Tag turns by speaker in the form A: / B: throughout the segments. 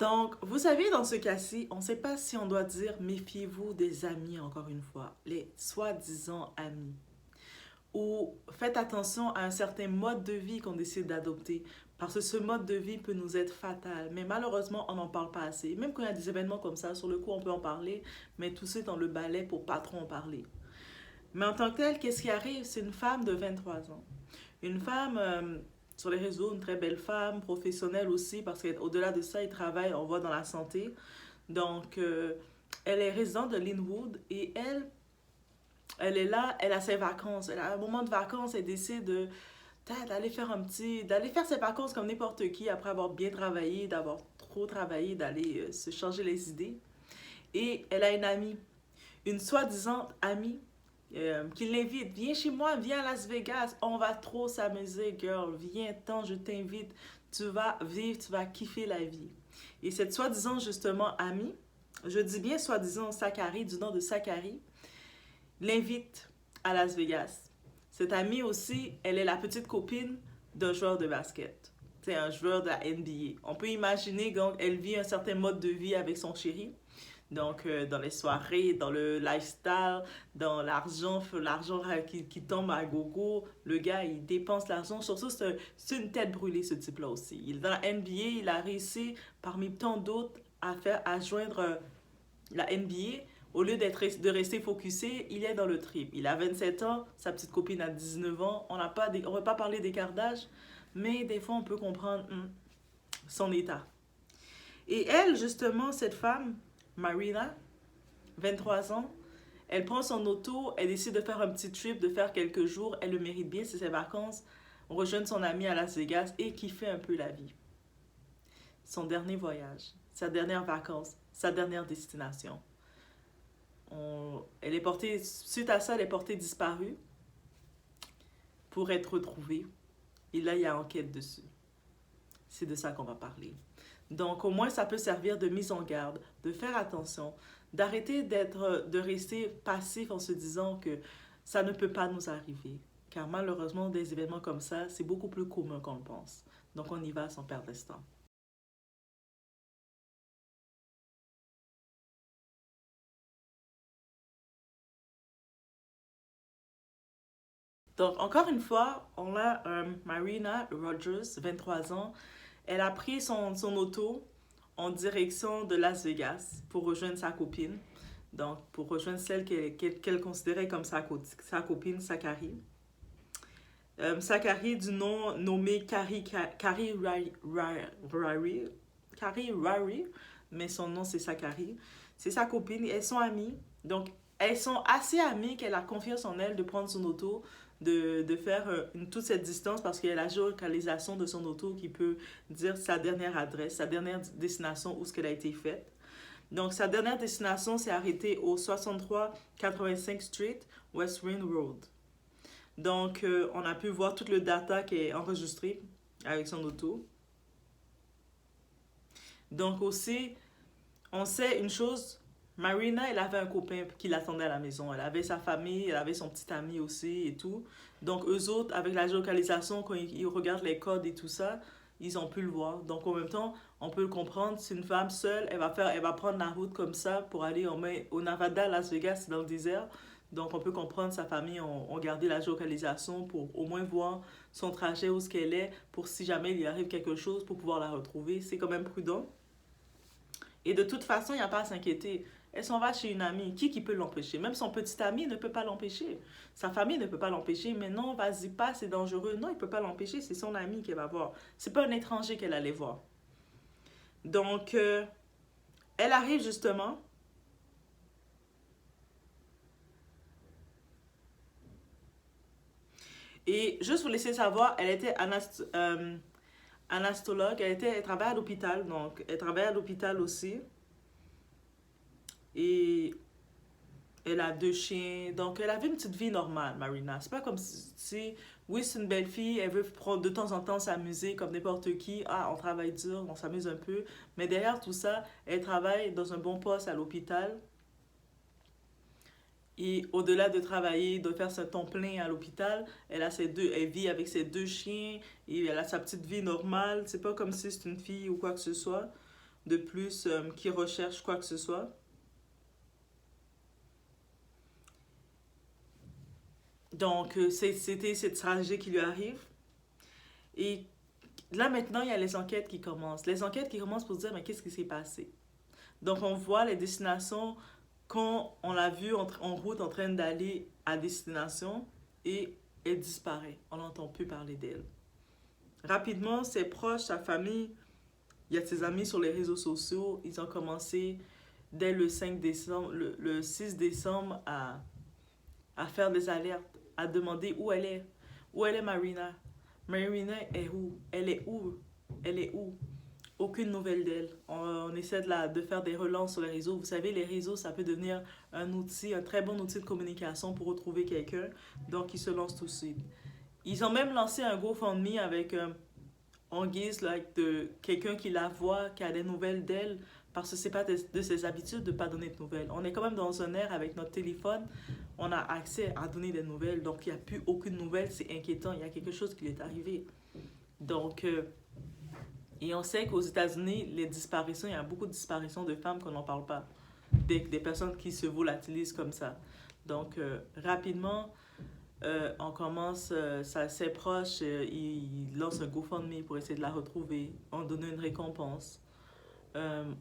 A: Donc, vous savez, dans ce cas-ci, on ne sait pas si on doit dire méfiez-vous des amis, encore une fois, les soi-disant amis. Ou faites attention à un certain mode de vie qu'on décide d'adopter, parce que ce mode de vie peut nous être fatal. Mais malheureusement, on n'en parle pas assez. Même quand il y a des événements comme ça, sur le coup, on peut en parler, mais tout ça dans le balai pour pas trop en parler. Mais en tant que tel, qu'est-ce qui arrive? C'est une femme de 23 ans. Une femme sur les réseaux, une très belle femme, professionnelle aussi, parce qu'au-delà de ça, elle travaille, on voit, dans la santé. Donc, elle est résidente de Linwood et elle est là, elle a ses vacances. Elle a un moment de vacances, elle décide d'aller faire ses vacances comme n'importe qui après avoir bien travaillé, d'avoir trop travaillé, d'aller se changer les idées. Et elle a une amie, une soi-disant amie, qui l'invite. Viens chez moi, viens à Las Vegas, on va trop s'amuser, girl. Viens, tant, je t'invite. Tu vas vivre, tu vas kiffer la vie. Et cette soi-disant, justement, amie, je dis bien soi-disant Zachary, du nom de Zachary, l'invite à Las Vegas. Cette amie aussi, elle est la petite copine d'un joueur de basket. C'est un joueur de la NBA. On peut imaginer qu'elle vit un certain mode de vie avec son chéri. Donc, dans les soirées, dans le lifestyle, dans l'argent qui tombe à gogo, le gars, il dépense l'argent. Surtout, c'est une tête brûlée, ce type-là aussi. Il est dans la NBA, il a réussi, parmi tant d'autres, à joindre la NBA. Au lieu de rester focusé, il est dans le trip. Il a 27 ans, sa petite copine a 19 ans. On ne va pas parler d'écart d'âge, mais des fois, on peut comprendre son état. Et elle, justement, cette femme, Marina, 23 ans, elle prend son auto, elle décide de faire un petit trip, de faire quelques jours, elle le mérite bien, c'est ses vacances, on rejoint son ami à Las Vegas et kiffer un peu la vie. Son dernier voyage, sa dernière vacances, sa dernière destination. Suite à ça, elle est portée disparue pour être retrouvée. Et là, il y a enquête dessus. C'est de ça qu'on va parler. Donc, au moins, ça peut servir de mise en garde, de faire attention, d'arrêter de rester passif en se disant que ça ne peut pas nous arriver. Car malheureusement, des événements comme ça, c'est beaucoup plus commun qu'on le pense. Donc, on y va sans perdre de temps. Donc, encore une fois, on a Marina Rogers, 23 ans. Elle a pris son auto en direction de Las Vegas pour rejoindre sa copine. Donc, pour rejoindre celle qu'elle considérait comme sa copine, Zachary. Zachary, du nom nommé Carrie Rari, mais son nom c'est Zachary. C'est sa copine, elles sont amies. Donc, elles sont assez amies qu'elle a confiance en elle de prendre son auto, de faire toute cette distance parce qu'il y a la géolocalisation de son auto qui peut dire sa dernière adresse, sa dernière destination où ce qu'elle a été faite. Donc, sa dernière destination s'est arrêtée au 6385 Street, West Ring Road. Donc, on a pu voir tout le data qui est enregistré avec son auto. Donc aussi, on sait une chose, Marina, elle avait un copain qui l'attendait à la maison. Elle avait sa famille, elle avait son petit ami aussi et tout. Donc, eux autres, avec la géolocalisation, quand ils regardent les codes et tout ça, ils ont pu le voir. Donc, en même temps, on peut le comprendre. C'est une femme seule, elle va prendre la route comme ça pour aller au Nevada, Las Vegas, c'est dans le désert. Donc, on peut comprendre sa famille ont gardé la géolocalisation pour au moins voir son trajet, où ce qu'elle est, pour si jamais il lui arrive quelque chose, pour pouvoir la retrouver. C'est quand même prudent. Et de toute façon, il n'y a pas à s'inquiéter. Elle s'en va chez une amie. Qui peut l'empêcher? Même son petit ami ne peut pas l'empêcher. Sa famille ne peut pas l'empêcher. Mais non, vas-y pas, c'est dangereux. Non, il ne peut pas l'empêcher. C'est son ami qu'elle va voir. C'est pas un étranger qu'elle allait voir. Donc, elle arrive justement. Et juste vous laisser savoir, elle était anastologue. Elle travaille à l'hôpital. Donc, elle travaille à l'hôpital aussi. Et elle a deux chiens. Donc, elle avait une petite vie normale, Marina. C'est pas comme si, oui, c'est une belle fille, elle veut prendre de temps en temps s'amuser comme n'importe qui. Ah, on travaille dur, on s'amuse un peu. Mais derrière tout ça, elle travaille dans un bon poste à l'hôpital. Et au-delà de travailler, de faire son temps plein à l'hôpital, elle vit avec ses deux chiens et elle a sa petite vie normale. C'est pas comme si c'est une fille ou quoi que ce soit. de plus qui recherche quoi que ce soit. Donc, c'était cette stratégie qui lui arrive. Et là, maintenant, il y a les enquêtes qui commencent. Les enquêtes qui commencent pour se dire, mais qu'est-ce qui s'est passé? Donc, on voit les destinations quand on l'a vue en route en train d'aller à destination et elle disparaît. On n'entend plus parler d'elle. Rapidement, ses proches, sa famille, il y a ses amis sur les réseaux sociaux, ils ont commencé dès le 5 décembre, le 6 décembre à faire des alertes, à demander où elle est. Où elle est Marina? Marina est où? Elle est où? Elle est où? Aucune nouvelle d'elle. On essaie de faire des relances sur les réseaux. Vous savez, les réseaux, ça peut devenir un outil, un très bon outil de communication pour retrouver quelqu'un. Donc, ils se lancent tout de suite. Ils ont même lancé un GoFundMe avec en guise de quelqu'un qui la voit, qui a des nouvelles d'elle, parce que c'est pas de ses habitudes de pas donner de nouvelles. On est quand même dans un air avec notre téléphone, on a accès à donner des nouvelles, donc il n'y a plus aucune nouvelle, c'est inquiétant, il y a quelque chose qui lui est arrivé. Donc, et on sait qu'aux États-Unis, les disparitions, il y a beaucoup de disparitions de femmes qu'on n'en parle pas, des personnes qui se volatilisent comme ça. Donc, rapidement, on commence, ses proches, ils lancent un GoFundMe pour essayer de la retrouver, on donne une récompense.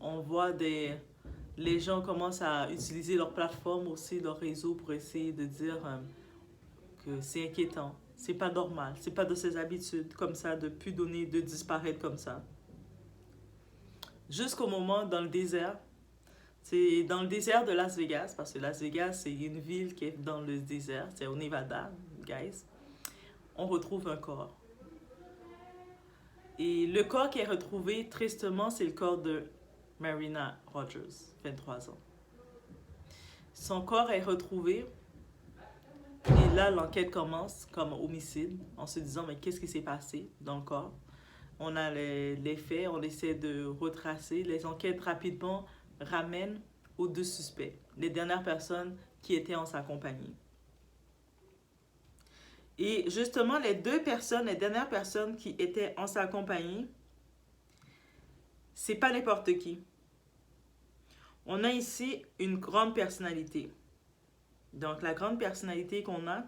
A: On voit les gens commencent à utiliser leur plateforme aussi, leur réseau pour essayer de dire que c'est inquiétant, c'est pas normal, c'est pas de ses habitudes comme ça, de plus donner, de disparaître comme ça. Jusqu'au moment dans le désert, c'est dans le désert de Las Vegas, parce que Las Vegas, c'est une ville qui est dans le désert, c'est au Nevada, guys. On retrouve un corps. Et le corps qui est retrouvé, tristement, c'est le corps de Marina Rogers, 23 ans. Son corps est retrouvé, et là, l'enquête commence comme homicide, en se disant, mais qu'est-ce qui s'est passé dans le corps? On a les faits, on essaie de retracer. Les enquêtes rapidement ramènent aux deux suspects, les dernières personnes qui étaient en sa compagnie. Et justement, les dernières personnes qui étaient en sa compagnie, c'est pas n'importe qui. On a ici une grande personnalité. Donc, la grande personnalité qu'on a,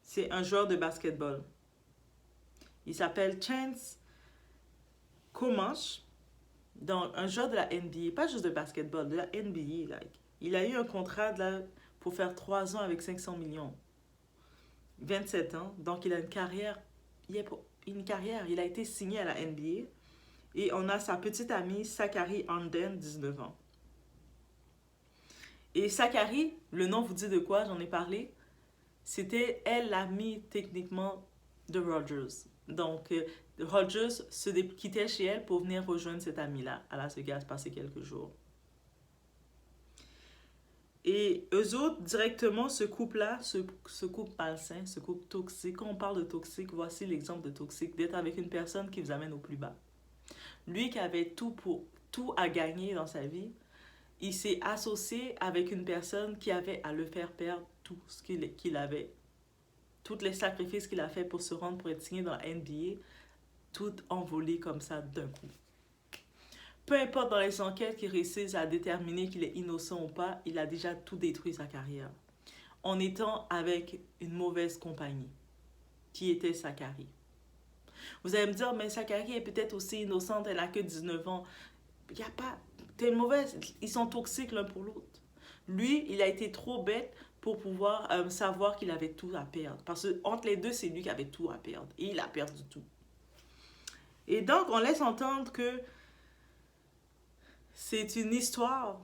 A: c'est un joueur de basketball. Il s'appelle Chance Comanche. Donc, un joueur de la NBA, pas juste de basketball, de la NBA. Il a eu un contrat pour faire 3 ans avec 500 millions. 27 ans, donc il a une carrière. Il a été signé à la NBA. Et on a sa petite amie, Sakari Anden, 19 ans. Et Sakari, le nom vous dit de quoi, j'en ai parlé. C'était elle l'amie techniquement de Rogers. Donc, Rogers se quittait chez elle pour venir rejoindre cette amie-là à Las Vegas, passer quelques jours. Et eux autres, directement, ce couple-là, ce couple malsain, ce couple toxique, quand on parle de toxique, voici l'exemple de toxique, d'être avec une personne qui vous amène au plus bas. Lui qui avait tout à gagner dans sa vie, il s'est associé avec une personne qui avait à le faire perdre tout ce qu'il avait. Tous les sacrifices qu'il a fait pour se rendre, pour être signé dans la NBA, tout envolé comme ça d'un coup. Peu importe dans les enquêtes qui réussissent à déterminer qu'il est innocent ou pas, il a déjà tout détruit sa carrière. En étant avec une mauvaise compagnie, qui était Sakari. Vous allez me dire, mais Sakari est peut-être aussi innocente, elle n'a que 19 ans. Il n'y a pas... T'es mauvaise, ils sont toxiques l'un pour l'autre. Lui, il a été trop bête pour pouvoir savoir qu'il avait tout à perdre. Parce que entre les deux, c'est lui qui avait tout à perdre. Et il a perdu tout. Et donc, on laisse entendre que c'est une histoire,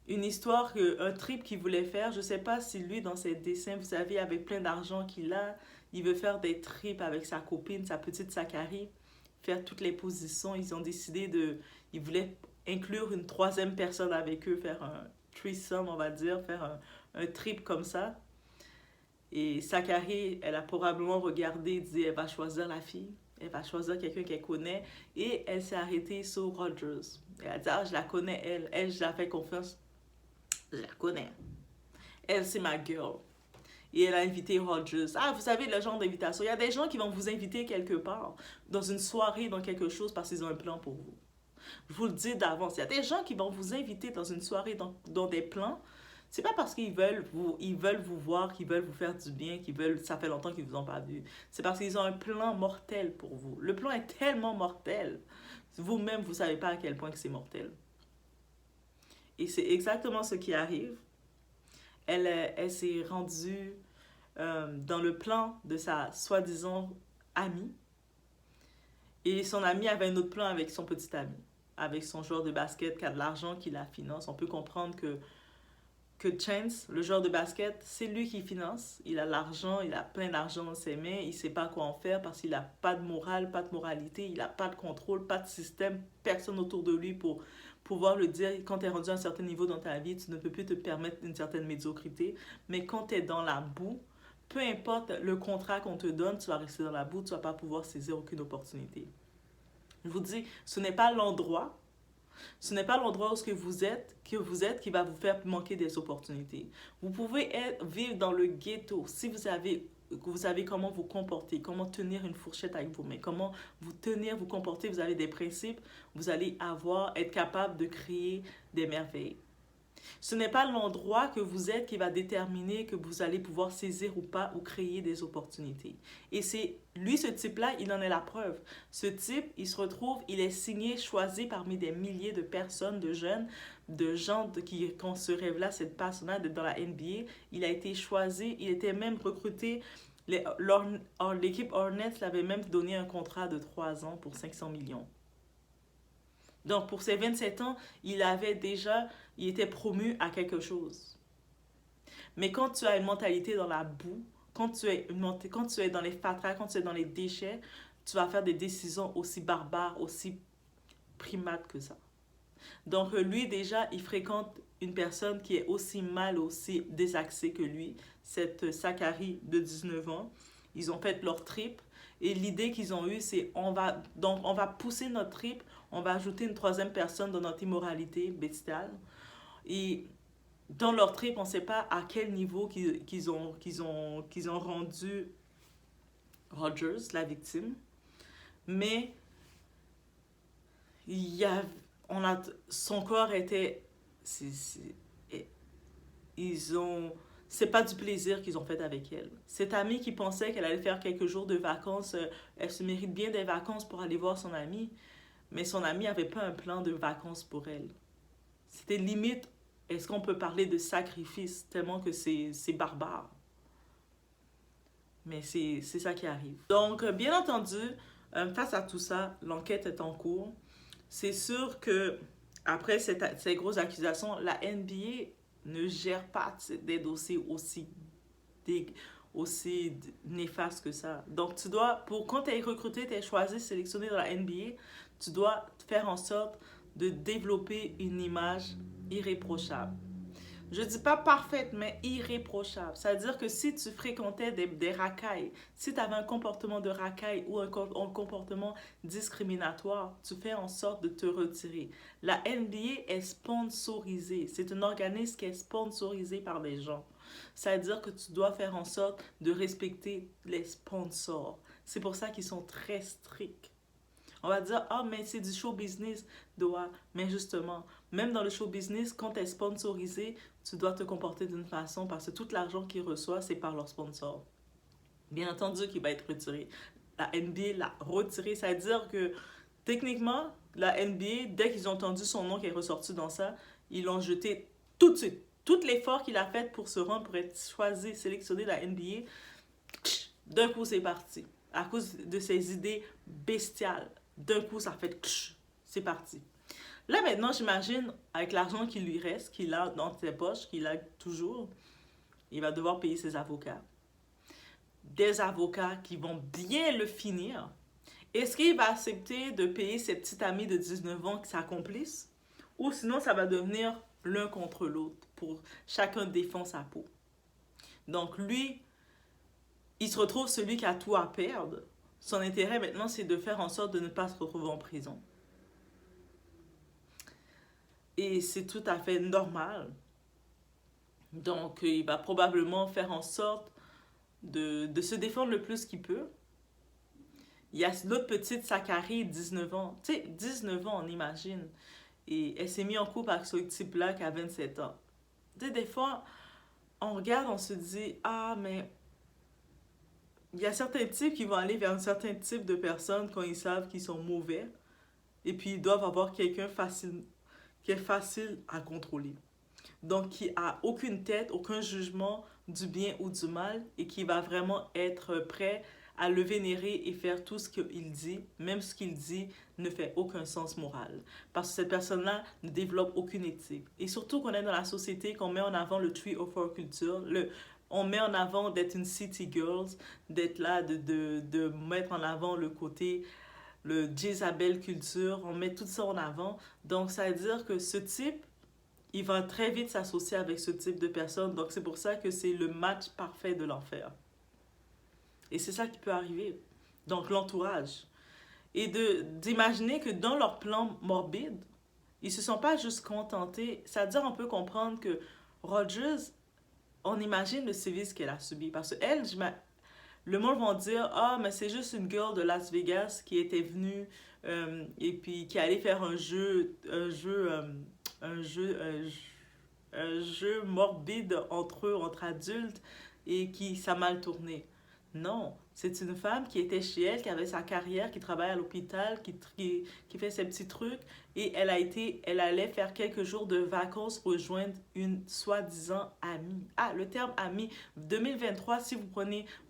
A: un trip qu'il voulait faire. Je ne sais pas si lui, dans ses dessins, vous savez, avec plein d'argent qu'il a, il veut faire des trips avec sa copine, sa petite Sakari, faire toutes les positions. Ils ont décidé ils voulaient inclure une troisième personne avec eux, faire un threesome, on va dire, faire un trip comme ça. Et Sakari, elle a probablement regardé, dit, elle va choisir la fille. Elle va choisir quelqu'un qu'elle connaît. Et elle s'est arrêtée sur Rogers. Elle a dit, ah, je la connais, elle. Elle, je la fais confiance. Je la connais. Elle, c'est ma girl. et elle a invité Rogers. Ah, vous savez le genre d'invitation. Il y a des gens qui vont vous inviter quelque part, dans une soirée, dans quelque chose, parce qu'ils ont un plan pour vous. Je vous le dis d'avance. Il y a des gens qui vont vous inviter dans une soirée, dans des plans. C'est pas parce ils veulent vous voir, qu'ils veulent vous faire du bien, ça fait longtemps qu'ils vous ont pas vu. C'est parce qu'ils ont un plan mortel pour vous. Le plan est tellement mortel. Vous-même, vous savez pas à quel point que c'est mortel. Et c'est exactement ce qui arrive. Elle s'est rendue dans le plan de sa soi-disant amie. Et son ami avait un autre plan avec son petit ami, avec son joueur de basket qui a de l'argent, qui la finance. On peut comprendre que Chance, le joueur de basket, c'est lui qui finance. Il a l'argent, il a plein d'argent dans ses mains, il ne sait pas quoi en faire parce qu'il n'a pas de morale, pas de moralité, il n'a pas de contrôle, pas de système, personne autour de lui pour pouvoir le dire. Quand tu es rendu à un certain niveau dans ta vie, tu ne peux plus te permettre une certaine médiocrité. Mais quand tu es dans la boue, peu importe le contrat qu'on te donne, tu vas rester dans la boue, tu ne vas pas pouvoir saisir aucune opportunité. Je vous dis, ce n'est pas l'endroit où vous êtes qui va vous faire manquer des opportunités. Vous pouvez vivre dans le ghetto si vous savez comment vous comporter, comment tenir une fourchette avec vos mains, comment vous tenir, vous comporter, vous avez des principes, vous allez être capable de créer des merveilles. Ce n'est pas l'endroit que vous êtes qui va déterminer que vous allez pouvoir saisir ou pas ou créer des opportunités. Et c'est lui, ce type-là, il en est la preuve. Ce type, il se retrouve, il est signé, choisi parmi des milliers de personnes, de jeunes, de gens qui ont ce rêve-là, cette passion-là dans la NBA. Il a été choisi, il était même recruté. L'équipe Hornets l'avait même donné un contrat de 3 ans pour 500 millions. Donc, pour ses 27 ans, il était promu à quelque chose. Mais quand tu as une mentalité dans la boue, quand tu es dans les fatras, quand tu es dans les déchets, tu vas faire des décisions aussi barbares, aussi primates que ça. Donc, lui, déjà, il fréquente une personne qui est aussi mal, aussi désaxée que lui, cette Zachary de 19 ans. Ils ont fait leur trip. Et l'idée qu'ils ont eue, c'est on va pousser notre trip, on va ajouter une troisième personne dans notre immoralité bestiale. Et dans leur trip, on ne sait pas à quel niveau qu'ils ont rendu Rogers, la victime. Mais son corps était... C'est pas du plaisir qu'ils ont fait avec elle. Cette amie qui pensait qu'elle allait faire quelques jours de vacances, elle se mérite bien des vacances pour aller voir son amie, mais son amie n'avait pas un plan de vacances pour elle. C'était limite, est-ce qu'on peut parler de sacrifice, tellement que c'est barbare. Mais c'est ça qui arrive. Donc, bien entendu, face à tout ça, l'enquête est en cours. C'est sûr que après ces grosses accusations, la NBA ne gère pas des dossiers aussi néfastes que ça. Donc, quand tu es recruté, tu es choisi, sélectionné dans la NBA, tu dois faire en sorte de développer une image irréprochable. Je ne dis pas parfaite, mais irréprochable. C'est-à-dire que si tu fréquentais des racailles, si tu avais un comportement de racaille ou un comportement discriminatoire, tu fais en sorte de te retirer. La NBA est sponsorisée. C'est un organisme qui est sponsorisé par des gens. C'est-à-dire que tu dois faire en sorte de respecter les sponsors. C'est pour ça qu'ils sont très stricts. On va dire, ah, mais c'est du show business. Mais justement, même dans le show business, quand tu es sponsorisé, tu dois te comporter d'une façon parce que tout l'argent qu'ils reçoivent, c'est par leur sponsor. Bien entendu qu'il va être retiré. La NBA l'a retiré. C'est-à-dire que, techniquement, la NBA, dès qu'ils ont entendu son nom qui est ressorti dans ça, ils l'ont jeté tout de suite. Tout l'effort qu'il a fait pour se rendre, pour être choisi, sélectionné la NBA, d'un coup, c'est parti. À cause de ses idées bestiales. D'un coup, ça fait c'est parti. Là, maintenant, j'imagine, avec l'argent qui lui reste, qu'il a dans ses poches, qu'il a toujours, il va devoir payer ses avocats. Des avocats qui vont bien le finir. Est-ce qu'il va accepter de payer ses petites amies de 19 ans qui s'accomplissent? Ou sinon, ça va devenir l'un contre l'autre pour chacun défendre sa peau. Donc, lui, il se retrouve celui qui a tout à perdre. Son intérêt maintenant, c'est de faire en sorte de ne pas se retrouver en prison. Et c'est tout à fait normal. Donc, il va probablement faire en sorte de se défendre le plus qu'il peut. Il y a l'autre petite Zachary, 19 ans. Tu sais, 19 ans, on imagine. Et elle s'est mise en couple avec ce type-là qui a 27 ans. Tu sais, des fois, on regarde, on se dit, ah, mais il y a certains types qui vont aller vers un certain type de personnes quand ils savent qu'ils sont mauvais. Et puis, ils doivent avoir quelqu'un facile, qui est facile à contrôler. Donc, qui a aucune tête, aucun jugement du bien ou du mal et qui va vraiment être prêt à le vénérer et faire tout ce qu'il dit, même ce qu'il dit ne fait aucun sens moral. Parce que cette personne-là ne développe aucune éthique. Et surtout qu'on est dans la société, qu'on met en avant le tree of our culture, on met en avant d'être une city girls, d'être là, de mettre en avant le côté, le Jezabel culture, on met tout ça en avant. Donc, ça veut dire que ce type, il va très vite s'associer avec ce type de personne. Donc, c'est pour ça que c'est le match parfait de l'enfer. Et c'est ça qui peut arriver. Donc, l'entourage. Et d'imaginer que dans leur plan morbide, ils ne se sont pas juste contentés. C'est-à-dire, on peut comprendre que Rogers, on imagine le sévice qu'elle a subi. Parce que elle, le monde va dire, ah, mais c'est juste une girl de Las Vegas qui était venue et puis qui allait faire un jeu morbide entre eux, entre adultes, et qui ça a mal tourné. Non, c'est une femme qui était chez elle, qui avait sa carrière, qui travaille à l'hôpital, qui fait ses petits trucs, et elle allait faire quelques jours de vacances rejoindre une soi-disant amie. Ah, le terme ami, 2023, si vous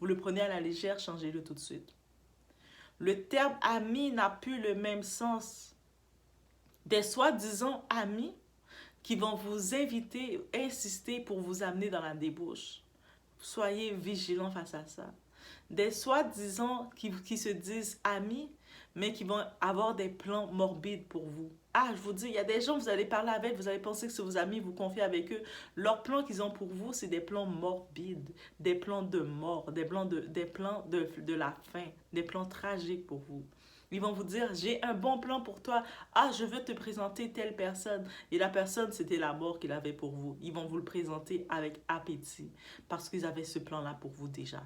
A: le prenez à la légère, changez-le tout de suite. Le terme ami n'a plus le même sens. Des soi-disant amis qui vont vous inviter, insister pour vous amener dans la débauche. Soyez vigilants face à ça. Des soi-disant qui se disent amis, mais qui vont avoir des plans morbides pour vous. Ah, je vous dis, il y a des gens, vous allez parler avec, vous allez penser que c'est vos amis, vous confiez avec eux. Leurs plans qu'ils ont pour vous, c'est des plans morbides, des plans de mort, des plans de la fin, des plans tragiques pour vous. Ils vont vous dire, j'ai un bon plan pour toi. Ah, je veux te présenter telle personne. Et la personne, c'était la mort qu'il avait pour vous. Ils vont vous le présenter avec appétit parce qu'ils avaient ce plan-là pour vous déjà.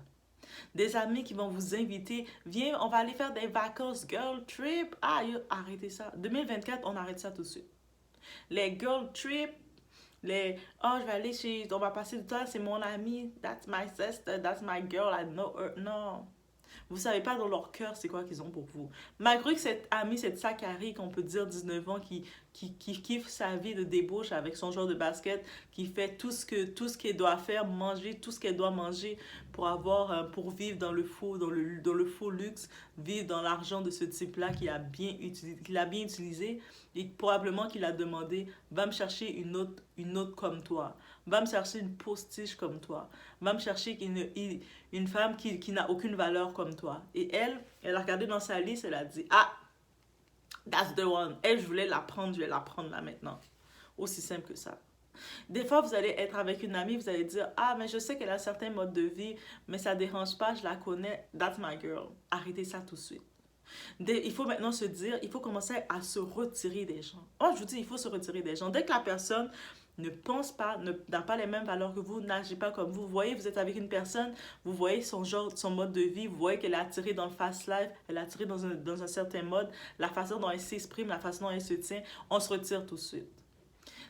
A: Des amis qui vont vous inviter, viens, on va aller faire des vacances, girl trip. Ah, arrêtez ça. 2024, on arrête ça tout de suite. Les girl trip, oh, je vais aller on va passer du temps, c'est mon ami, that's my sister, that's my girl, I know her. Non. Vous ne savez pas dans leur cœur c'est quoi qu'ils ont pour vous. Malgré que cette amie, cette Zachary, qu'on peut dire 19 ans, qui kiffe sa vie de débauche avec son joueur de basket, qui fait tout ce qu'elle doit faire, manger tout ce qu'elle doit manger pour vivre dans le faux luxe, vivre dans l'argent de ce type-là qu'il a bien utilisé et probablement qu'il a demandé, va me chercher une autre comme toi, va me chercher une postiche comme toi, va me chercher une femme qui n'a aucune valeur comme toi. Et elle a regardé dans sa liste, elle a dit, ah, that's the one. Elle, je voulais la prendre, je vais la prendre là maintenant. Aussi simple que ça. Des fois, vous allez être avec une amie, vous allez dire, ah, mais je sais qu'elle a un certain mode de vie, mais ça ne dérange pas, je la connais, that's my girl. Arrêtez ça tout de suite. Il faut maintenant se dire, il faut commencer à se retirer des gens. Oh, je vous dis, il faut se retirer des gens. Dès que la personne ne pense pas, n'a pas les mêmes valeurs que vous, n'agit pas comme vous. Vous voyez, vous êtes avec une personne, vous voyez son mode de vie, vous voyez qu'elle est attirée dans le fast life, elle est attirée dans un certain mode, la façon dont elle s'exprime, la façon dont elle se tient, on se retire tout de suite.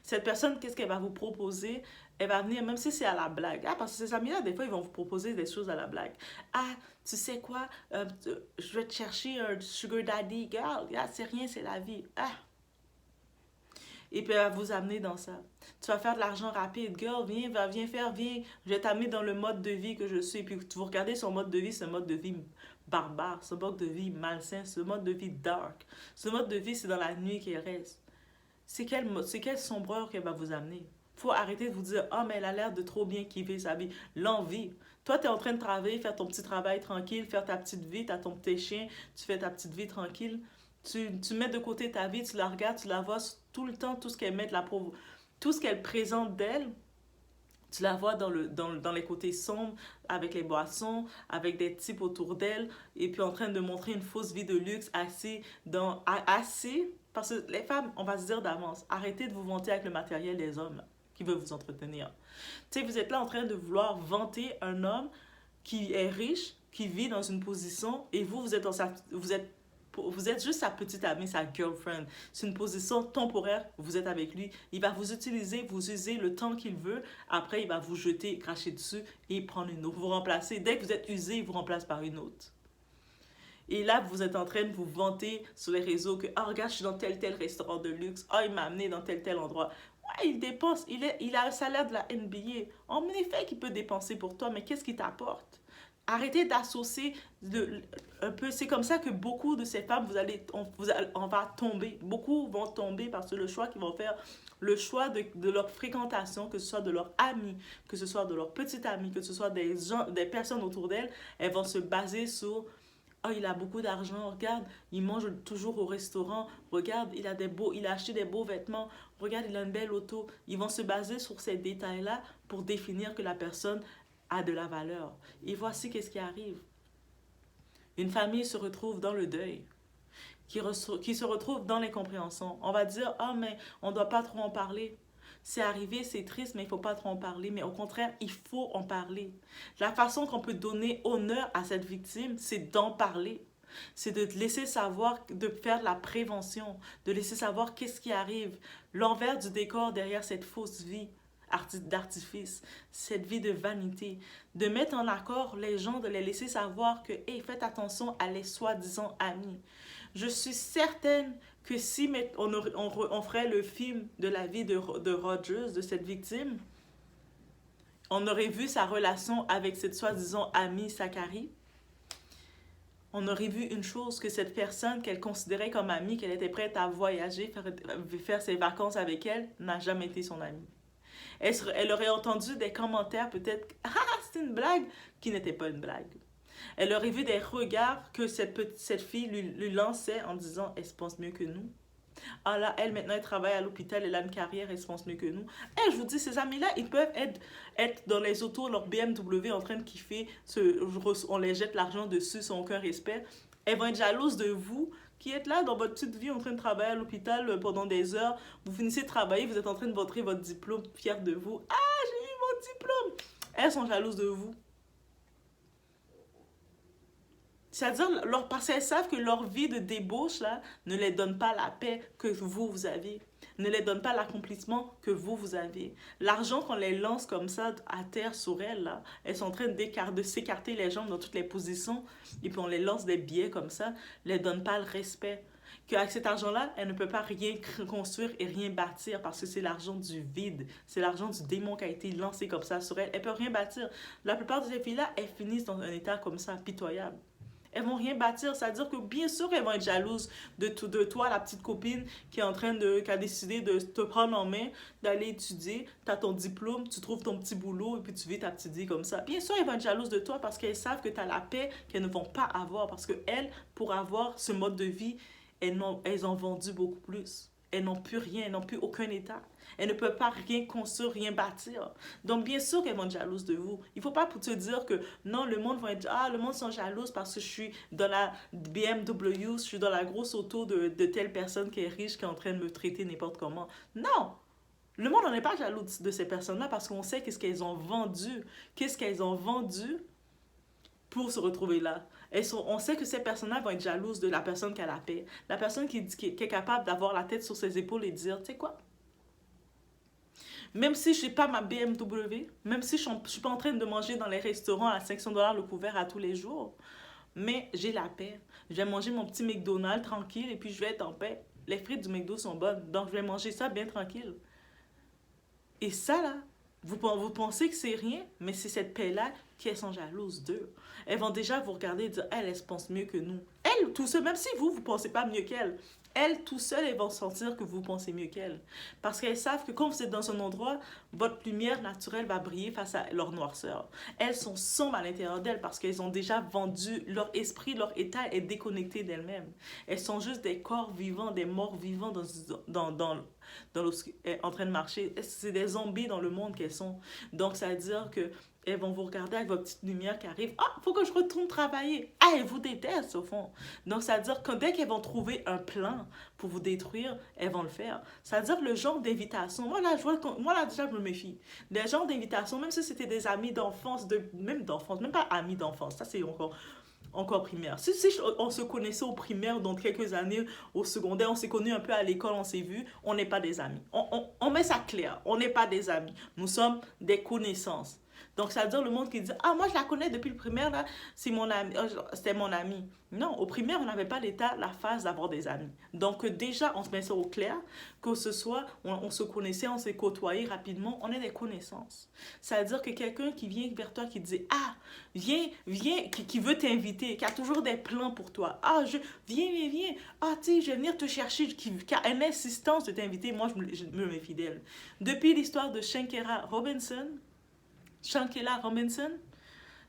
A: Cette personne, qu'est-ce qu'elle va vous proposer? Elle va venir, même si c'est à la blague. Ah, parce que ces amis-là, des fois, ils vont vous proposer des choses à la blague. Ah, tu sais quoi? Je vais te chercher un sugar daddy, girl. Ah, c'est rien, c'est la vie. Ah! Et puis, elle va vous amener dans ça. Tu vas faire de l'argent rapide. Girl, viens, viens. Je vais t'amener dans le mode de vie que je suis. Et puis, vous regardez son mode de vie, c'est un mode de vie barbare, ce mode de vie malsain, ce mode de vie dark. Ce mode de vie, c'est dans la nuit qu'elle reste. C'est quelle sombreur qu'elle va vous amener. Faut arrêter de vous dire, ah, mais elle a l'air de trop bien kiffer sa vie. L'envie. Toi, tu es en train de travailler, faire ton petit travail tranquille, faire ta petite vie, tu as ton petit chien, tu fais ta petite vie tranquille. Tu mets de côté ta vie, tu la regardes, tu la vois tout le temps, tout ce qu'elle met, tout ce qu'elle présente d'elle, tu la vois dans les côtés sombres, avec les boissons, avec des types autour d'elle, et puis en train de montrer une fausse vie de luxe, assis, parce que les femmes, on va se dire d'avance, arrêtez de vous vanter avec le matériel des hommes là, qui veulent vous entretenir. Tu sais, vous êtes là en train de vouloir vanter un homme qui est riche, qui vit dans une position, et vous, vous êtes juste sa petite amie, sa girlfriend. C'est une position temporaire, vous êtes avec lui. Il va vous utiliser, vous user le temps qu'il veut. Après, il va vous jeter, cracher dessus et prendre une autre. Vous remplacer. Dès que vous êtes usé, il vous remplace par une autre. Et là, vous êtes en train de vous vanter sur les réseaux que, ah, regarde, je suis dans tel restaurant de luxe. Ah, il m'a amené dans tel endroit. Ouais, il dépense. Il a un salaire de la NBA. En effet, qu'il peut dépenser pour toi, mais qu'est-ce qu'il t'apporte? Arrêtez d'associer un peu. C'est comme ça que beaucoup de ces femmes, on va tomber. Beaucoup vont tomber parce que le choix qu'ils vont faire, le choix de leur fréquentation, que ce soit de leurs amis, que ce soit de leurs petites amies, que ce soit des gens, des personnes autour d'elles, elles vont se baser sur oh, il a beaucoup d'argent, regarde, il mange toujours au restaurant, regarde, il a acheté des beaux vêtements, regarde, il a une belle auto. Ils vont se baser sur ces détails-là pour définir que la personne a de la valeur. Et voici qu'est-ce qui arrive. Une famille se retrouve dans le deuil, qui se retrouve dans l'incompréhension. On va dire, ah, mais on ne doit pas trop en parler. C'est arrivé, c'est triste, mais il ne faut pas trop en parler. Mais au contraire, il faut en parler. La façon qu'on peut donner honneur à cette victime, c'est d'en parler. C'est de laisser savoir, de faire de la prévention, de laisser savoir qu'est-ce qui arrive, l'envers du décor derrière cette fausse vie d'artifice, cette vie de vanité, de mettre en accord les gens, de les laisser savoir que, hey, faites attention à les soi-disant amis. Je suis certaine que si on ferait le film de la vie de Rogers, de cette victime, on aurait vu sa relation avec cette soi-disant amie Zachary. On aurait vu une chose, que cette personne qu'elle considérait comme amie, qu'elle était prête à voyager, faire ses vacances avec elle, n'a jamais été son amie. Elle aurait entendu des commentaires peut-être « Ah, c'est une blague » qui n'était pas une blague. Elle aurait vu des regards que cette fille lui lançait en disant « Elle se pense mieux que nous. » Ah là, elle maintenant, elle travaille à l'hôpital, elle a une carrière, elle se pense mieux que nous. Et je vous dis, ces amis-là, ils peuvent être dans les autos, leur BMW en train de kiffer, on les jette l'argent dessus sans aucun respect. Elles vont être jalouses de vous qui êtes là dans votre petite vie en train de travailler à l'hôpital pendant des heures. Vous finissez de travailler, vous êtes en train de montrer votre diplôme, fier de vous. Ah, j'ai eu mon diplôme! Elles sont jalouses de vous. C'est-à-dire, parce qu'elles savent que leur vie de débauche là, ne les donne pas la paix que vous avez. Ne les donne pas l'accomplissement que vous avez. L'argent qu'on les lance comme ça à terre sur elles, là, elles sont en train de s'écarter les jambes dans toutes les positions, et puis on les lance des billets comme ça, ne les donne pas le respect. Qu'avec cet argent-là, elle ne peut pas rien construire et rien bâtir parce que c'est l'argent du vide. C'est l'argent du démon qui a été lancé comme ça sur elle. Elle ne peut rien bâtir. La plupart de ces filles-là, elles finissent dans un état comme ça, pitoyable. Elles vont rien bâtir. C'est-à-dire que bien sûr elles vont être jalouses de toi, la petite copine qui a décidé de te prendre en main, d'aller étudier, tu as ton diplôme, tu trouves ton petit boulot et puis tu vis ta petite vie comme ça. Bien sûr elles vont être jalouses de toi parce qu'elles savent que tu as la paix qu'elles ne vont pas avoir. Parce qu'elles, pour avoir ce mode de vie, elles ont vendu beaucoup plus. Elles n'ont plus rien, elles n'ont plus aucun état. Elles ne peuvent pas rien construire, rien bâtir. Donc, bien sûr qu'elles vont être jalouses de vous. Il ne faut pas pour te dire que non, le monde va être... Ah, le monde sont jalouses parce que je suis dans la BMW, je suis dans la grosse auto de telle personne qui est riche, qui est en train de me traiter n'importe comment. Non! Le monde n'en est pas jaloux de ces personnes-là parce qu'on sait qu'est-ce qu'elles ont vendu. Qu'est-ce qu'elles ont vendu pour se retrouver là. On sait que ces personnes-là vont être jalouses de la personne qui a la paix. La personne qui est capable d'avoir la tête sur ses épaules et de dire, tu sais quoi? Même si je n'ai pas ma BMW, même si je ne suis pas en train de manger dans les restaurants à 500$ le couvert à tous les jours, mais j'ai la paix. Je vais manger mon petit McDonald's tranquille et puis je vais être en paix. Les frites du McDo sont bonnes, donc je vais manger ça bien tranquille. Et ça là, vous pensez que c'est rien, mais c'est cette paix-là qu'elles sont jalouses d'eux. Elles vont déjà vous regarder et dire, elle se pense mieux que nous. Elle, tout seul, même si vous ne pensez pas mieux qu'elle, elles, tout seules, elles vont sentir que vous pensez mieux qu'elles. Parce qu'elles savent que quand vous êtes dans un endroit, votre lumière naturelle va briller face à leur noirceur. Elles sont sombres à l'intérieur d'elles parce qu'elles ont déjà vendu leur esprit, leur état est déconnecté d'elles-mêmes. Elles sont juste des corps vivants, des morts vivants en train de marcher. C'est des zombies dans le monde qu'elles sont. Donc, ça veut dire que elles vont vous regarder avec votre petite lumière qui arrive. Ah, il faut que je retourne travailler. Ah, elles vous détestent au fond. Donc, ça veut dire que dès qu'elles vont trouver un plan pour vous détruire, elles vont le faire. Ça veut dire que le genre d'invitation, moi là déjà, je me méfie. Les genres d'invitation, même si c'était des amis d'enfance, même d'enfance, même pas amis d'enfance, ça c'est encore primaire. Si on se connaissait au primaire, dans quelques années, au secondaire, on s'est connus un peu à l'école, on s'est vus, on n'est pas des amis. On met ça clair, on n'est pas des amis. Nous sommes des connaissances. Donc, ça veut dire le monde qui dit « Ah, moi, je la connais depuis le primaire, là, c'est mon ami, c'était mon ami. » Non, au primaire, on n'avait pas la phase d'avoir des amis. Donc, déjà, on se met ça au clair, que ce soit, on se connaissait, on s'est côtoyé rapidement, on est des connaissances. Ça veut dire que quelqu'un qui vient vers toi, qui te dit « Ah, viens, qui veut t'inviter, qui a toujours des plans pour toi. Ah, viens. Ah, tu sais, je vais venir te chercher, qui a une insistance de t'inviter. » Moi, je me mets fidèle. Depuis l'histoire de Shankara Robinson,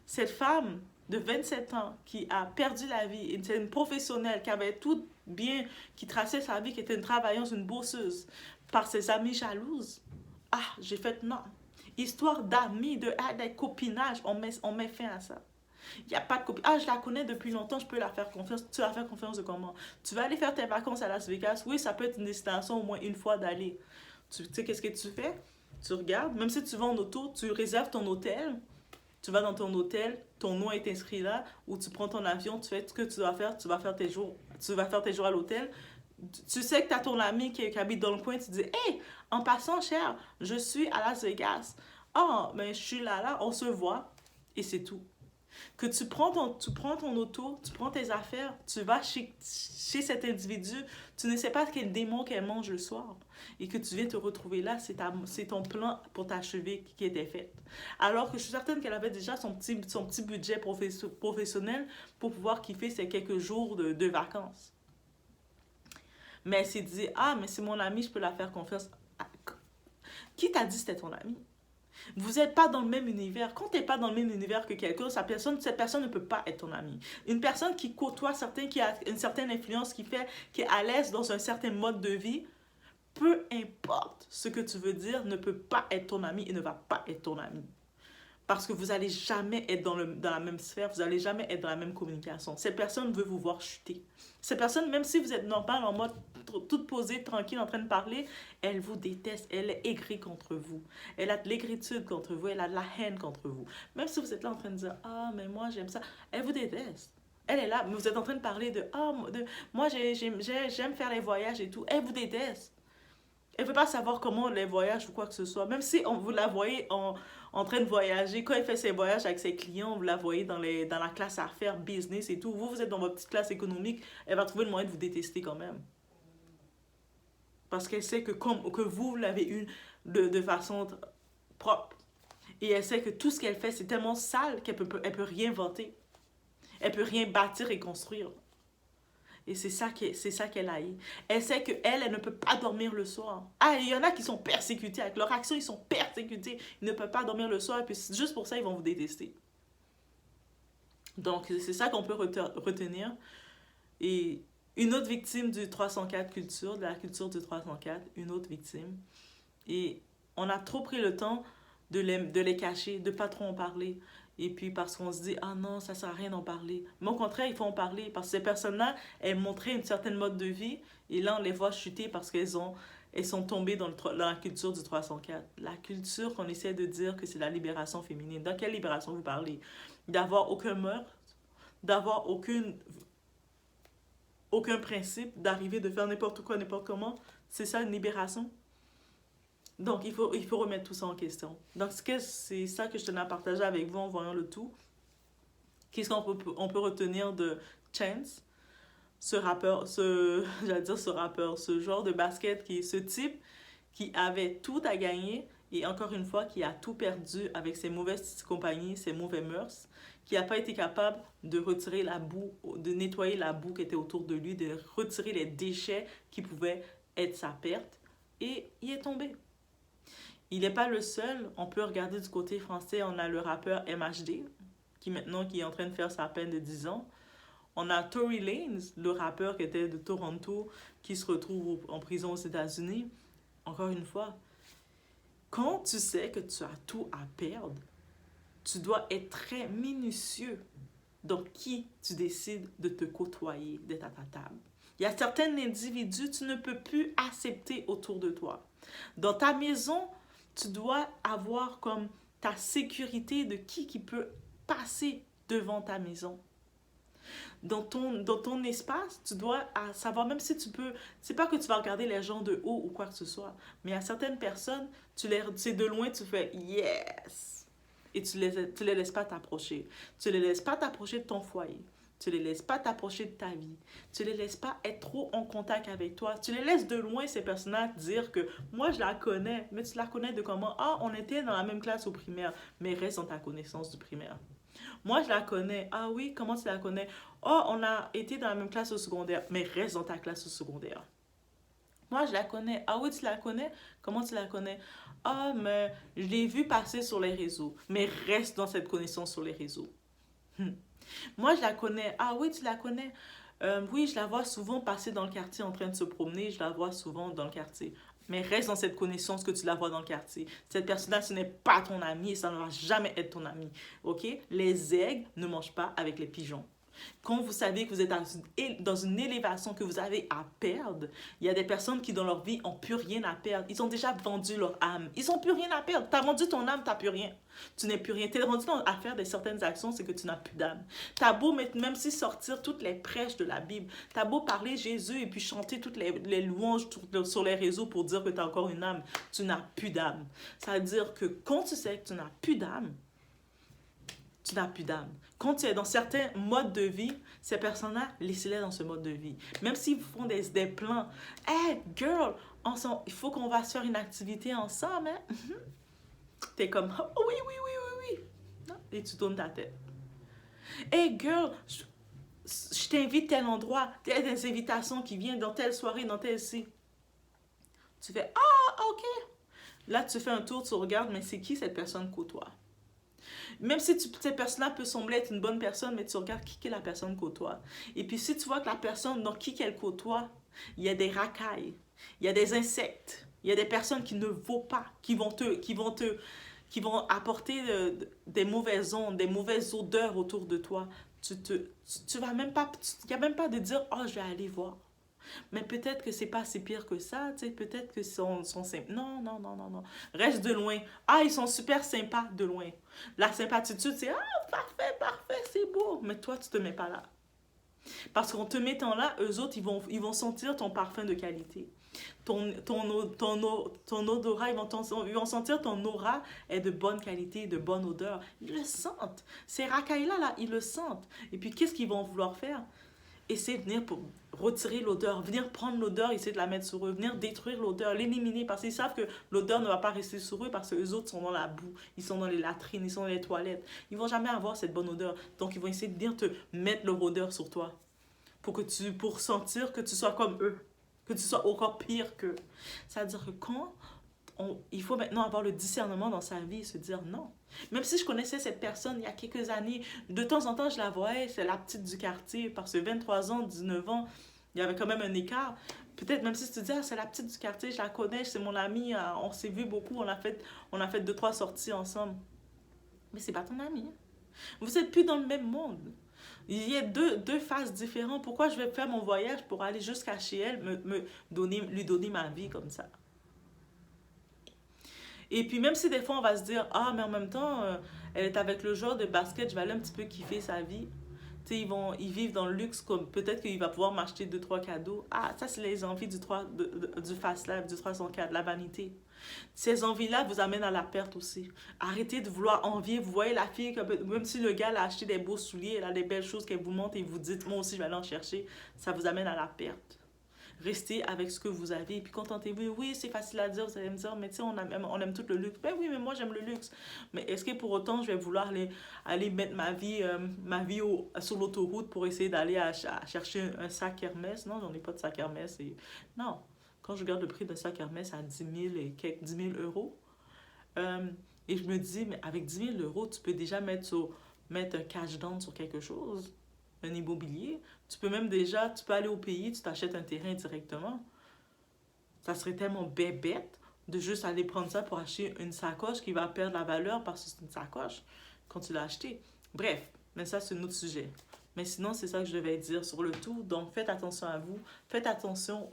A: cette femme de 27 ans qui a perdu la vie, c'est une professionnelle qui avait tout bien, qui traçait sa vie, qui était une travailleuse, une bosseuse, par ses amis jalouses. Ah, j'ai fait non. Histoire d'amis, de copinage, on met fin à ça. Il n'y a pas de copine. Ah, je la connais depuis longtemps, je peux la faire confiance. Tu vas faire confiance de comment? Tu vas aller faire tes vacances à Las Vegas. Oui, ça peut être une destination au moins une fois d'aller. Tu sais, qu'est-ce que tu fais? Tu regardes, même si tu vas en auto, tu réserves ton hôtel, tu vas dans ton hôtel, ton nom est inscrit là, ou tu prends ton avion, tu fais ce que tu dois faire, tu vas faire tes jours à l'hôtel. Tu sais que tu as ton ami qui habite dans le coin, tu dis « Hey, en passant, cher, je suis à Las Vegas. Ah, mais je suis là, on se voit. » Et c'est tout. Que tu prends ton auto, tu prends tes affaires, tu vas chez cet individu, tu ne sais pas quel démon qu'elle mange le soir et que tu viens te retrouver là, c'est ton plan pour t'achever qui était fait. Alors que je suis certaine qu'elle avait déjà son petit budget professionnel pour pouvoir kiffer ces quelques jours de vacances. Mais elle s'est dit, ah, mais c'est mon ami, je peux la faire confiance. Qui t'a dit que c'était ton ami? Vous n'êtes pas dans le même univers. Quand tu n'es pas dans le même univers que quelqu'un, cette personne ne peut pas être ton ami. Une personne qui côtoie certains, qui a une certaine influence, qui est à l'aise dans un certain mode de vie, peu importe ce que tu veux dire, ne peut pas être ton ami et ne va pas être ton ami. Parce que vous n'allez jamais être dans la même sphère, vous n'allez jamais être dans la même communication. Cette personne veut vous voir chuter. Cette personne, même si vous êtes normal, en mode toute posée, tranquille, en train de parler, elle vous déteste, elle est aigrie contre vous. Elle a de l'aigritude contre vous, elle a de la haine contre vous. Même si vous êtes là en train de dire « Ah, mais moi, j'aime ça », elle vous déteste. Elle est là, mais vous êtes en train de parler de « Ah, moi, j'aime faire les voyages et tout », elle vous déteste. Elle ne veut pas savoir comment les voyages ou quoi que ce soit. Même si vous la voyez en train de voyager, quand elle fait ses voyages avec ses clients, vous la voyez dans la classe affaires, business et tout. Vous êtes dans votre petite classe économique, elle va trouver le moyen de vous détester quand même. Parce qu'elle sait que vous l'avez eu de façon propre. Et elle sait que tout ce qu'elle fait, c'est tellement sale qu'elle peut rien vanter. Elle peut rien bâtir et construire. Et c'est ça qu'elle haït. Elle sait qu'elle ne peut pas dormir le soir. Ah, il y en a qui sont persécutés. Avec leur action, ils sont persécutés. Ils ne peuvent pas dormir le soir. Et puis juste pour ça, ils vont vous détester. Donc, c'est ça qu'on peut retenir. Et une autre victime du 304 culture, de la culture du 304, une autre victime. Et on a trop pris le temps de les cacher, de ne pas trop en parler. Et puis parce qu'on se dit, ah non, ça ne sert à rien d'en parler. Mais au contraire, il faut en parler. Parce que ces personnes-là, elles montraient une certaine mode de vie. Et là, on les voit chuter parce qu'elles sont tombées dans la culture du 304. La culture qu'on essaie de dire que c'est la libération féminine. Dans quelle libération vous parlez? D'avoir aucun meurtre, d'avoir aucun principe, d'arriver de faire n'importe quoi, n'importe comment. C'est ça une libération? Donc, il faut remettre tout ça en question. Donc, c'est ça que je tenais à partager avec vous en voyant le tout. Qu'est-ce qu'on peut retenir de Chance, ce genre de basket, ce type qui avait tout à gagner et encore une fois, qui a tout perdu avec ses mauvaises compagnies, ses mauvais mœurs, qui n'a pas été capable de retirer la boue, de nettoyer la boue qui était autour de lui, de retirer les déchets qui pouvaient être sa perte. Et il est tombé. Il n'est pas le seul. On peut regarder du côté français, on a le rappeur MHD, qui est en train de faire sa peine de 10 ans. On a Tory Lanez, le rappeur qui était de Toronto, qui se retrouve en prison aux États-Unis. Encore une fois, quand tu sais que tu as tout à perdre, tu dois être très minutieux dans qui tu décides de te côtoyer, d'être à ta table. Il y a certains individus que tu ne peux plus accepter autour de toi. Dans ta maison, tu dois avoir comme ta sécurité de qui peut passer devant ta maison. Dans ton espace, tu dois savoir, même si tu peux, c'est pas que tu vas regarder les gens de haut ou quoi que ce soit, mais à certaines personnes, c'est de loin, tu fais yes! Et tu les laisses pas t'approcher. Tu les laisses pas t'approcher de ton foyer. Tu les laisses pas t'approcher de ta vie. Tu les laisses pas être trop en contact avec toi. Tu les laisses de loin, ces personnes-là, dire que moi, je la connais. Mais tu la connais de comment? Ah, on était dans la même classe au primaire. Mais reste dans ta connaissance du primaire. Moi, je la connais. Ah oui, comment tu la connais? Oh, on a été dans la même classe au secondaire. Mais reste dans ta classe au secondaire. Moi, je la connais. Ah oui, tu la connais? Comment tu la connais? Ah, mais je l'ai vue passer sur les réseaux. Mais reste dans cette connaissance sur les réseaux. Moi, je la connais. Ah oui, tu la connais? Oui, je la vois souvent passer dans le quartier en train de se promener. Je la vois souvent dans le quartier. Mais reste dans cette connaissance que tu la vois dans le quartier. Cette personne-là, ce n'est pas ton ami et ça ne va jamais être ton ami. OK? Les aigles ne mangent pas avec les pigeons. Quand vous savez que vous êtes dans une élévation que vous avez à perdre, il y a des personnes qui dans leur vie n'ont plus rien à perdre. Ils ont déjà vendu leur âme. Ils n'ont plus rien à perdre. Tu as vendu ton âme, tu n'as plus rien. Tu n'es plus rien. Tu es rendu à faire certaines actions, c'est que tu n'as plus d'âme. Tu as beau même si sortir toutes les prêches de la Bible, tu as beau parler Jésus et puis chanter toutes les louanges sur les réseaux pour dire que tu as encore une âme, tu n'as plus d'âme. Ça veut dire que quand tu sais que tu n'as plus d'âme, tu n'as plus d'âme. Quand tu es dans certains modes de vie, ces personnes-là, laissez-les dans ce mode de vie. Même s'ils font des plans. Hey, girl, il faut qu'on va se faire une activité ensemble. Hein? Tu es comme, oh, oui, oui, oui, oui, oui. Et tu tournes ta tête. Hey, girl, je t'invite à tel endroit. Il y a des invitations qui viennent dans telle soirée, dans telle ci. Tu fais, ah, ok. Là, tu fais un tour, tu regardes, mais c'est qui cette personne côtoie? Même si cette personne-là peut sembler être une bonne personne, mais tu regardes qui est la personne côtoie. Et puis si tu vois que la personne dans qui qu'elle côtoie, il y a des racailles, il y a des insectes, il y a des personnes qui ne vaut pas, qui vont apporter des mauvaises ondes, des mauvaises odeurs autour de toi. Tu vas même pas, il n'y a même pas de dire, oh, je vais aller voir. Mais peut-être que c'est pas si pire que ça, tu sais, peut-être que sont sympas. Non, non, non, non, non. Reste de loin. Ah, ils sont super sympas de loin. La sympathitude, c'est ah, parfait, parfait, c'est beau. Mais toi, tu te mets pas là. Parce qu'en te mettant là, eux autres, ils vont sentir ton parfum de qualité. Ton odorat, ils vont sentir ton aura est de bonne qualité, de bonne odeur. Ils le sentent. Ces racailles-là, là, ils le sentent. Et puis, qu'est-ce qu'ils vont vouloir faire? Essayer de venir pour retirer l'odeur, venir prendre l'odeur, essayer de la mettre sur eux, venir détruire l'odeur, l'éliminer, parce qu'ils savent que l'odeur ne va pas rester sur eux parce que les autres sont dans la boue, ils sont dans les latrines, ils sont dans les toilettes. Ils vont jamais avoir cette bonne odeur. Donc, ils vont essayer de venir te mettre leur odeur sur toi pour sentir que tu sois comme eux, que tu sois encore pire qu'eux. C'est-à-dire que il faut maintenant avoir le discernement dans sa vie et se dire non. Même si je connaissais cette personne il y a quelques années, de temps en temps je la voyais, c'est la petite du quartier, parce que 23 ans, 19 ans, il y avait quand même un écart. Peut-être même si tu te dis, ah, c'est la petite du quartier, je la connais, c'est mon amie, on s'est vu beaucoup, on a fait 2-3 sorties ensemble. Mais c'est pas ton ami. Vous n'êtes plus dans le même monde. Il y a deux phases différentes. Pourquoi je vais faire mon voyage pour aller jusqu'à chez elle, lui donner ma vie comme ça? Et puis même si des fois on va se dire, ah mais en même temps, elle est avec le joueur de basket, je vais aller un petit peu kiffer sa vie. Tu sais, ils vivent dans le luxe, comme peut-être qu'il va pouvoir m'acheter 2-3 cadeaux. Ah, ça c'est les envies du fast life, du 304, la vanité. Ces envies-là vous amènent à la perte aussi. Arrêtez de vouloir envier. Vous voyez la fille, même si le gars a acheté des beaux souliers, elle a des belles choses qu'elle vous montre et vous dites, moi aussi je vais aller en chercher, ça vous amène à la perte. Restez avec ce que vous avez et puis contentez-vous. Oui, c'est facile à dire, vous allez me dire, mais tu sais, on aime tout le luxe. Ben oui, mais moi j'aime le luxe. Mais est-ce que pour autant je vais vouloir aller mettre ma vie sur l'autoroute pour essayer d'aller à chercher un sac Hermès? Non, j'en ai pas de sac Hermès. Non, quand je regarde le prix d'un sac Hermès à 10 000 et quelques 10 000 euros, et je me dis, mais avec 10 000 euros, tu peux déjà mettre un cash down sur quelque chose, un immobilier. Tu peux aller au pays, tu t'achètes un terrain directement. Ça serait tellement bête de juste aller prendre ça pour acheter une sacoche qui va perdre la valeur parce que c'est une sacoche. quand tu l'as acheté. Bref, mais ça, c'est un autre sujet. Mais sinon, c'est ça que je devais dire sur le tout. Donc, faites attention à vous. Faites attention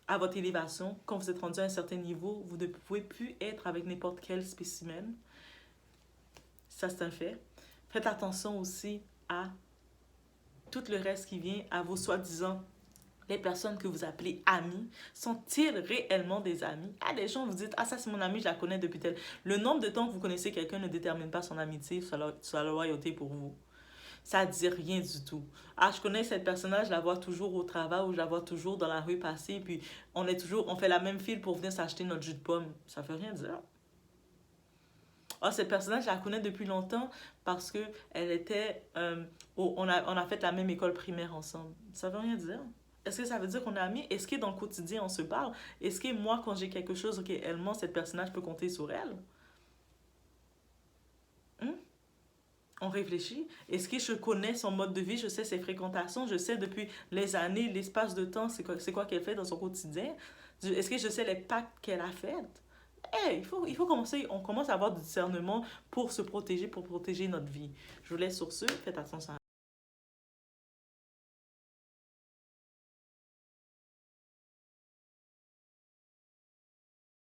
A: à votre élévation. Quand vous êtes rendu à un certain niveau, vous ne pouvez plus être avec n'importe quel spécimen. Ça, c'est un fait. Faites attention aussi à tout le reste qui vient, à vos soi-disant les personnes que vous appelez amis. Sont-ils réellement des amis? Ah, des gens, vous dites, ah, ça c'est mon ami, je la connais depuis tel. Le nombre de temps que vous connaissez quelqu'un ne détermine pas son amitié, sa loyauté pour vous. Ça ne dit rien du tout. Ah, je connais cette personne-là, je la vois toujours au travail ou je la vois toujours dans la rue passer, puis on fait la même file pour venir s'acheter notre jus de pomme. Ça fait rien dire. Ah, cette personne-là, je la connais depuis longtemps parce que elle était, on a fait la même école primaire ensemble. Ça veut rien dire. Est-ce que ça veut dire qu'on est amis? Est-ce que dans le quotidien, on se parle? Est-ce que moi, quand j'ai quelque chose, ok, elle ment, cette personne-là, je peux compter sur elle? Hmm? On réfléchit. Est-ce que je connais son mode de vie? Je sais ses fréquentations. Je sais depuis les années, l'espace de temps, c'est quoi qu'elle fait dans son quotidien? Est-ce que je sais les pactes qu'elle a faits? Hey, il faut commencer, on commence à avoir du discernement pour se protéger, pour protéger notre vie. Je vous laisse sur ce, faites attention à